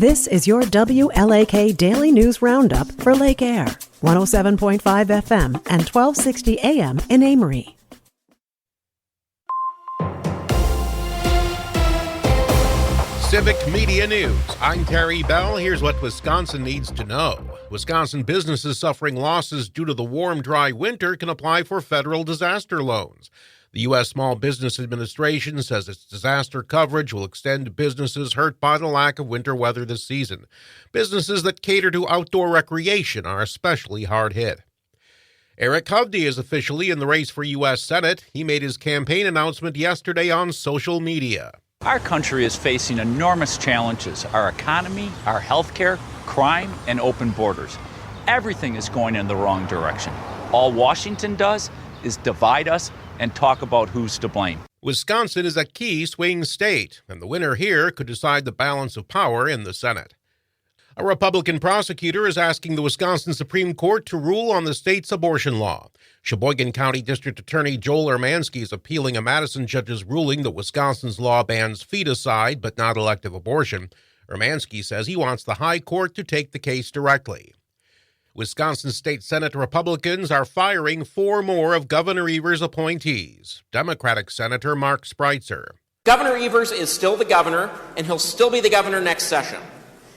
This is your WLAK Daily News Roundup for Lake Air, 107.5 FM and 1260 AM in Amory. Civic Media News. I'm Terry Bell. Here's what Wisconsin needs to know. Wisconsin businesses suffering losses due to the warm, dry winter can apply for federal disaster loans. The U.S. Small Business Administration says its disaster coverage will extend to businesses hurt by the lack of winter weather this season. Businesses that cater to outdoor recreation are especially hard hit. Eric Hovde is officially in the race for U.S. Senate. He made his campaign announcement yesterday on social media. Our country is facing enormous challenges. Our economy, our healthcare, crime, and open borders. Everything is going in the wrong direction. All Washington does is divide us and talk about who's to blame. Wisconsin is a key swing state, and the winner here could decide the balance of power in the Senate. A Republican prosecutor is asking the Wisconsin Supreme Court to rule on the state's abortion law. Sheboygan County District Attorney Joel Ermansky is appealing a Madison judge's ruling that Wisconsin's law bans feticide but not elective abortion. Ermansky says he wants the High Court to take the case directly. Wisconsin State Senate Republicans are firing 4 more of Governor Evers' appointees. Democratic Senator Mark Spreitzer. Governor Evers is still the governor, and he'll still be the governor next session.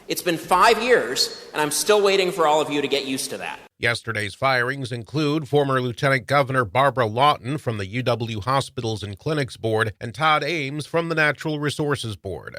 It's been 5 years, and I'm still waiting for all of you to get used to that. Yesterday's firings include former Lieutenant Governor Barbara Lawton from the UW Hospitals and Clinics Board and Todd Ames from the Natural Resources Board.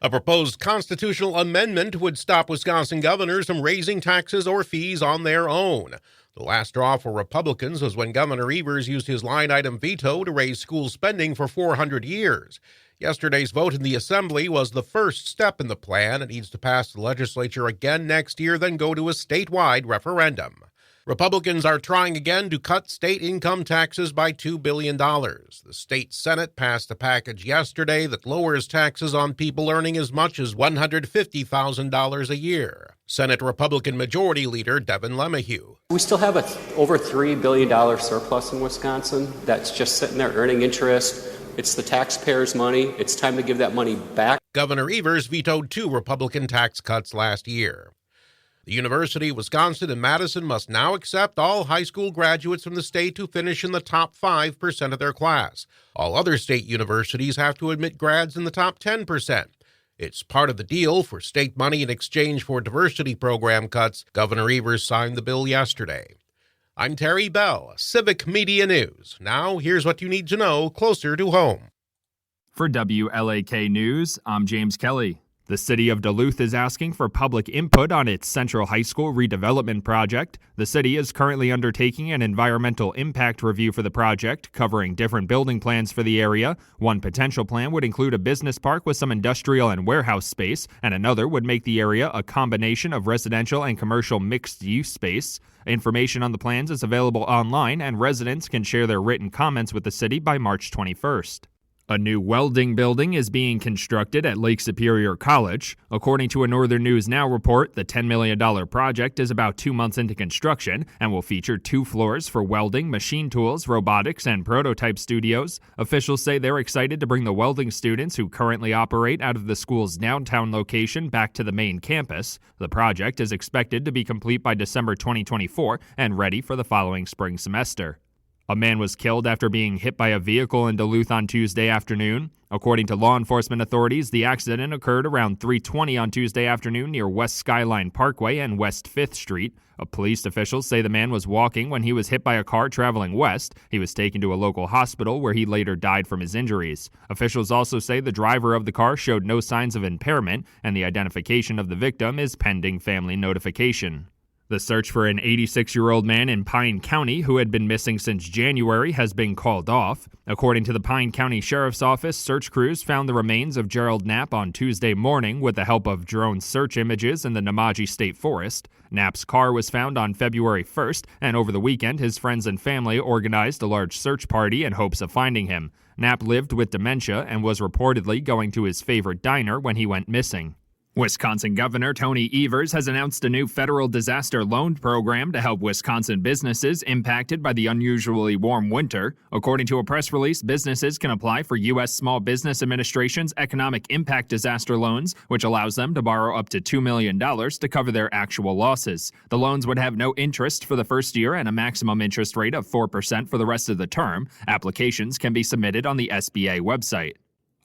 A proposed constitutional amendment would stop Wisconsin governors from raising taxes or fees on their own. The last straw for Republicans was when Governor Evers used his line-item veto to raise school spending for 400 years. Yesterday's vote in the Assembly was the first step in the plan. It needs to pass the legislature again next year, then go to a statewide referendum. Republicans are trying again to cut state income taxes by $2 billion. The state Senate passed a package yesterday that lowers taxes on people earning as much as $150,000 a year. Senate Republican Majority Leader Devin LeMahieu. We still have over $3 billion surplus in Wisconsin that's just sitting there earning interest. It's the taxpayers' money. It's time to give that money back. Governor Evers vetoed 2 Republican tax cuts last year. The University of Wisconsin in Madison must now accept all high school graduates from the state who finish in the top 5% of their class. All other state universities have to admit grads in the top 10%. It's part of the deal for state money in exchange for diversity program cuts. Governor Evers signed the bill yesterday. I'm Terry Bell, Civic Media News. Now, here's what you need to know closer to home. For WLAK News, I'm James Kelly. The city of Duluth is asking for public input on its Central High School redevelopment project. The city is currently undertaking an environmental impact review for the project, covering different building plans for the area. One potential plan would include a business park with some industrial and warehouse space, and another would make the area a combination of residential and commercial mixed-use space. Information on the plans is available online, and residents can share their written comments with the city by March 21st. A new welding building is being constructed at Lake Superior College. According to a Northern News Now report, the $10 million project is about 2 months into construction and will feature 2 floors for welding, machine tools, robotics, and prototype studios. Officials say they're excited to bring the welding students who currently operate out of the school's downtown location back to the main campus. The project is expected to be complete by December 2024 and ready for the following spring semester. A man was killed after being hit by a vehicle in Duluth on Tuesday afternoon. According to law enforcement authorities, the accident occurred around 3:20 on Tuesday afternoon near West Skyline Parkway and West 5th Street. Police officials say the man was walking when he was hit by a car traveling west. He was taken to a local hospital where he later died from his injuries. Officials also say the driver of the car showed no signs of impairment, and the identification of the victim is pending family notification. The search for an 86-year-old man in Pine County who had been missing since January has been called off. According to the Pine County Sheriff's Office, search crews found the remains of Gerald Knapp on Tuesday morning with the help of drone search images in the Namaji State Forest. Knapp's car was found on February 1st, and over the weekend, his friends and family organized a large search party in hopes of finding him. Knapp lived with dementia and was reportedly going to his favorite diner when he went missing. Wisconsin Governor Tony Evers has announced a new federal disaster loan program to help Wisconsin businesses impacted by the unusually warm winter. According to a press release, businesses can apply for U.S. Small Business Administration's Economic Impact Disaster Loans, which allows them to borrow up to $2 million to cover their actual losses. The loans would have no interest for the first year and a maximum interest rate of 4% for the rest of the term. Applications can be submitted on the SBA website.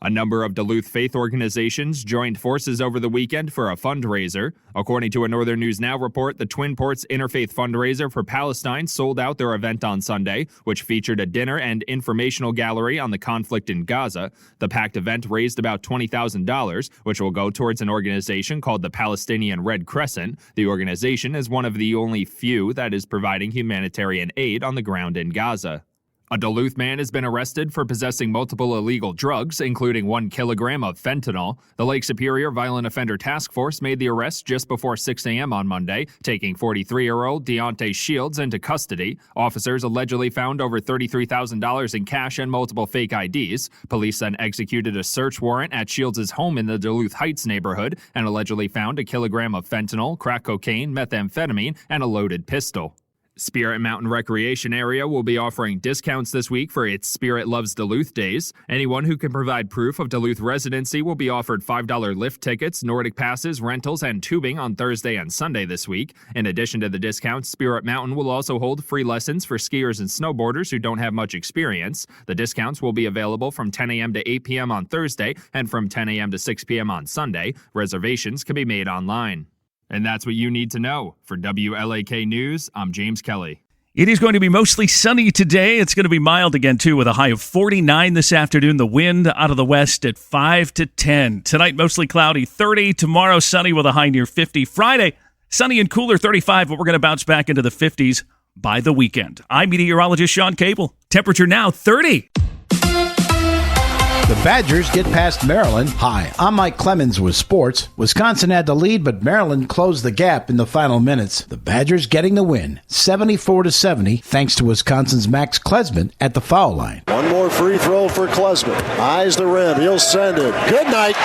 A number of Duluth faith organizations joined forces over the weekend for a fundraiser. According to a Northern News Now report, the Twin Ports Interfaith Fundraiser for Palestine sold out their event on Sunday, which featured a dinner and informational gallery on the conflict in Gaza. The packed event raised about $20,000, which will go towards an organization called the Palestinian Red Crescent. The organization is one of the only few that is providing humanitarian aid on the ground in Gaza. A Duluth man has been arrested for possessing multiple illegal drugs, including 1 kilogram of fentanyl. The Lake Superior Violent Offender Task Force made the arrest just before 6 a.m. on Monday, taking 43-year-old Deontay Shields into custody. Officers allegedly found over $33,000 in cash and multiple fake IDs. Police then executed a search warrant at Shields' home in the Duluth Heights neighborhood and allegedly found a kilogram of fentanyl, crack cocaine, methamphetamine, and a loaded pistol. Spirit Mountain Recreation Area will be offering discounts this week for its Spirit Loves Duluth Days. Anyone who can provide proof of Duluth residency will be offered $5 lift tickets, Nordic passes, rentals, and tubing on Thursday and Sunday this week. In addition to the discounts, Spirit Mountain will also hold free lessons for skiers and snowboarders who don't have much experience. The discounts will be available from 10 a.m. to 8 p.m. on Thursday and from 10 a.m. to 6 p.m. on Sunday. Reservations can be made online. And that's what you need to know. For WLAK News, I'm James Kelly. It is going to be mostly sunny today. It's going to be mild again, too, with a high of 49 this afternoon. The wind out of the west at 5 to 10. Tonight, mostly cloudy, 30. Tomorrow, sunny with a high near 50. Friday, sunny and cooler, 35, but we're going to bounce back into the 50s by the weekend. I'm meteorologist Sean Cable. Temperature now, 30. The Badgers get past Maryland. Hi, I'm Mike Clemens with sports. Wisconsin had the lead, but Maryland closed the gap in the final minutes. The Badgers getting the win, 74-70, thanks to Wisconsin's Max Klesman at the foul line. One more free throw for Klesman. Eyes the rim. He'll send it. Good night.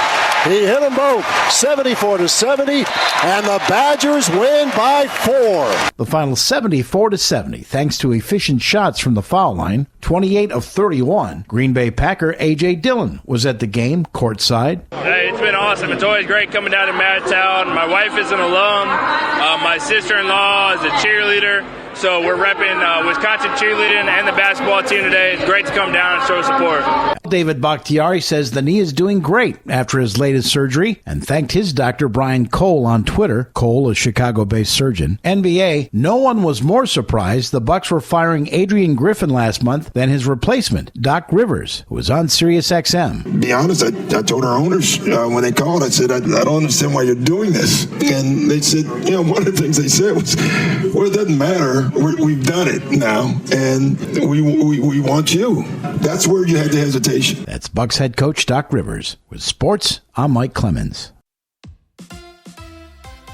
He hit them both, 74-70, and the Badgers win by 4. The final 74-70, thanks to efficient shots from the foul line, 28 of 31. Green Bay Packer A.J. Dillon was at the game, courtside. Hey, it's been awesome. It's always great coming down to Madtown. My wife is an alum. My sister-in-law is a cheerleader. So we're repping Wisconsin cheerleading and the basketball team today. It's great to come down and show support. David Bakhtiari says the knee is doing great after his latest surgery and thanked his doctor Brian Cole on Twitter. Cole, a Chicago-based surgeon. NBA, no one was more surprised the Bucks were firing Adrian Griffin last month than his replacement, Doc Rivers, who was on SiriusXM. To be honest, I told our owners when they called, I said, I don't understand why you're doing this. And they said, one of the things they said was, well, it doesn't matter. We've done it now, and we want you. That's where you had the hesitation. That's Bucks head coach Doc Rivers. With sports, I'm Mike Clemens.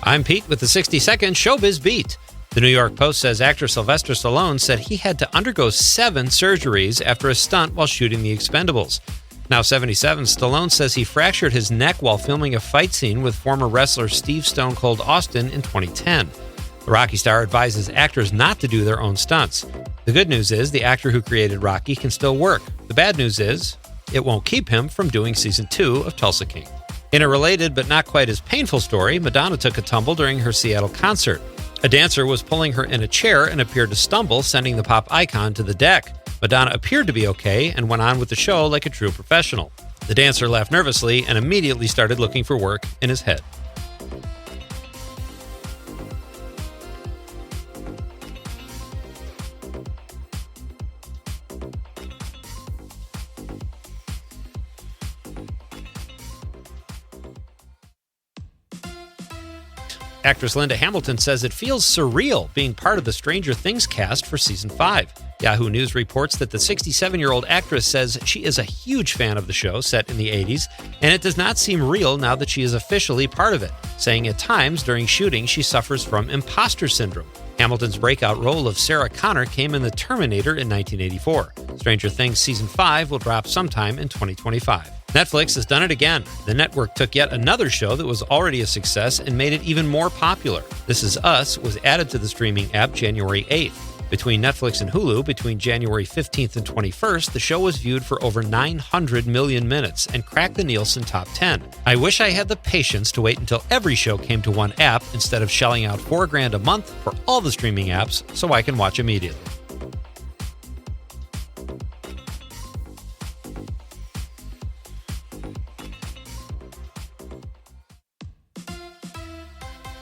I'm Pete with the 60-second Showbiz Beat. The New York Post says actor Sylvester Stallone said he had to undergo 7 surgeries after a stunt while shooting The Expendables. Now 77, Stallone says he fractured his neck while filming a fight scene with former wrestler Steve Stone Cold Austin in 2010. The Rocky star advises actors not to do their own stunts. The good news is the actor who created Rocky can still work. The bad news is it won't keep him from doing season 2 of Tulsa King. In a related but not quite as painful story, Madonna took a tumble during her Seattle concert. A dancer was pulling her in a chair and appeared to stumble, sending the pop icon to the deck. Madonna appeared to be okay and went on with the show like a true professional. The dancer laughed nervously and immediately started looking for work in his head. Actress Linda Hamilton says it feels surreal being part of the Stranger Things cast for Season 5. Yahoo News reports that the 67-year-old actress says she is a huge fan of the show set in the 80s, and it does not seem real now that she is officially part of it, saying at times during shooting she suffers from imposter syndrome. Hamilton's breakout role of Sarah Connor came in The Terminator in 1984. Stranger Things Season 5 will drop sometime in 2025. Netflix has done it again. The network took yet another show that was already a success and made it even more popular. This Is Us was added to the streaming app January 8th. Between Netflix and Hulu, between January 15th and 21st, the show was viewed for over 900 million minutes and cracked the Nielsen top 10. I wish I had the patience to wait until every show came to one app instead of shelling out $4,000 a month for all the streaming apps so I can watch immediately.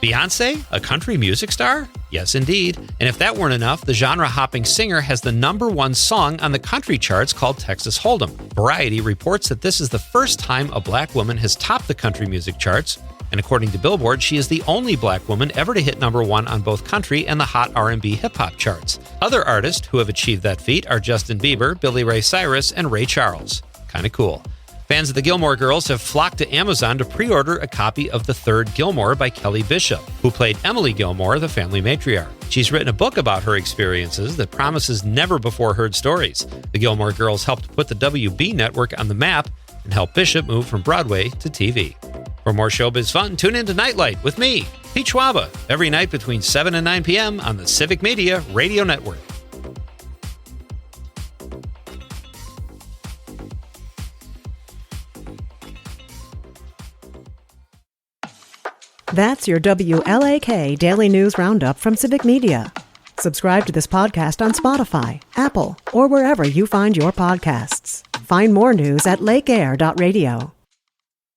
Beyonce, a country music star? Yes, indeed. And if that weren't enough, the genre-hopping singer has the #1 song on the country charts called Texas Hold'em. Variety reports that this is the first time a black woman has topped the country music charts, and according to Billboard, she is the only black woman ever to hit #1 on both country and the hot R&B hip-hop charts. Other artists who have achieved that feat are Justin Bieber, Billy Ray Cyrus, and Ray Charles. Kinda cool. Fans of the Gilmore Girls have flocked to Amazon to pre-order a copy of The Third Gilmore by Kelly Bishop, who played Emily Gilmore, the family matriarch. She's written a book about her experiences that promises never-before-heard stories. The Gilmore Girls helped put the WB network on the map and helped Bishop move from Broadway to TV. For more showbiz fun, tune in to Nightlight with me, Pete Schwaba, every night between 7 and 9 p.m. on the Civic Media Radio Network. That's your WLAK Daily News Roundup from Civic Media. Subscribe to this podcast on Spotify, Apple, or wherever you find your podcasts. Find more news at lakeair.radio.